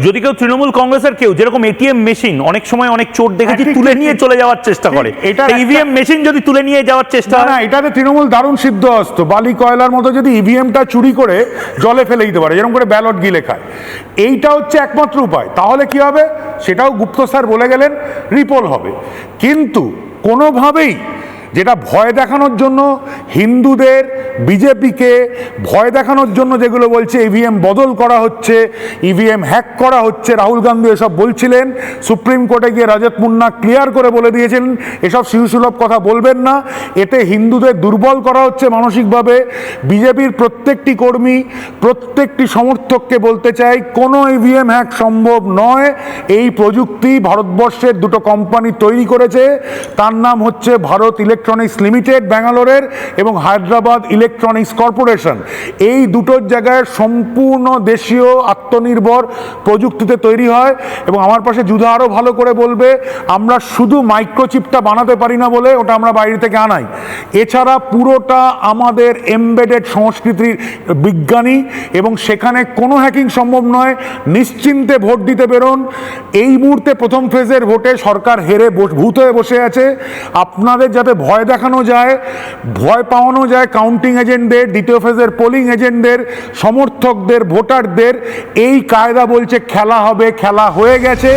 যদি কেউ তৃণমূল কংগ্রেসের কেউ যেরকম এটিএম মেশিন অনেক সময় অনেক চোর দেখেছি তুলে নিয়ে চলে যাওয়ার চেষ্টা করে, এটা ইভিএম মেশিন যদি তুলে নিয়ে যাওয়ার চেষ্টা না, এটাতে তৃণমূল দারুণ সিদ্ধ হস্ত। বালি কয়লার মতো যদি ইভিএমটা চুরি করে জলে ফেলে দিতে পারে, যেরকম করে ব্যালট গিলে খায়, এইটা হচ্ছে একমাত্র উপায়। তাহলে কি হবে সেটাও গুপ্ত স্যার বলে গেলেন, রিপোল হবে। কিন্তু কোনোভাবেই যেটা ভয় দেখানোর জন্য হিন্দুদের, বিজেপিকে ভয় দেখানোর জন্য যেগুলো বলছে ইভিএম বদল করা হচ্ছে, ইভিএম হ্যাক করা হচ্ছে, রাহুল গান্ধী এসব বলছিলেন, সুপ্রিম কোর্টে গিয়ে রজত মুন্না ক্লিয়ার করে বলে দিয়েছিলেন এসব শিশুসুলভ কথা বলবেন না, এতে হিন্দুদের দুর্বল করা হচ্ছে মানসিকভাবে। বিজেপির প্রত্যেকটি কর্মী, প্রত্যেকটি সমর্থককে বলতে চাই, কোনো ইভিএম হ্যাক সম্ভব নয়। এই প্রযুক্তি ভারতবর্ষের দুটো কোম্পানি তৈরি করেছে, তার নাম হচ্ছে ভারত ইলেকট্রনিক্স লিমিটেড ব্যাঙ্গালোরের এবং হায়দ্রাবাদ ইলেকট্রনিক্স কর্পোরেশন। এই দুটোর জায়গায় সম্পূর্ণ দেশীয় আত্মনির্ভর প্রযুক্তিতে তৈরি হয়। এবং আমার পাশে যুধা আরও ভালো করে বলবে, আমরা শুধু মাইক্রোচিপটা বানাতে পারি না বলে ওটা আমরা বাইরে থেকে আনাই, এছাড়া পুরোটা আমাদের এমবেডেড সংস্কৃতির বিজ্ঞানী, এবং সেখানে কোনো হ্যাকিং সম্ভব নয়। নিশ্চিন্তে ভোট দিতে বেরোন। এই মুহূর্তে প্রথম ফেজের ভোটে সরকার হেরে ভূত হয়ে বসে আছে। আপনাদের যাতে ভয় দেখানো যায়, ভয় পাওয়ানো যায় কাউন্টিং এজেন্টদের, দ্বিতীয় ফেজের পোলিং এজেন্টদের, সমর্থকদের, ভোটারদের, এই কায়দা বলছে খেলা হবে, খেলা হয়ে গেছে।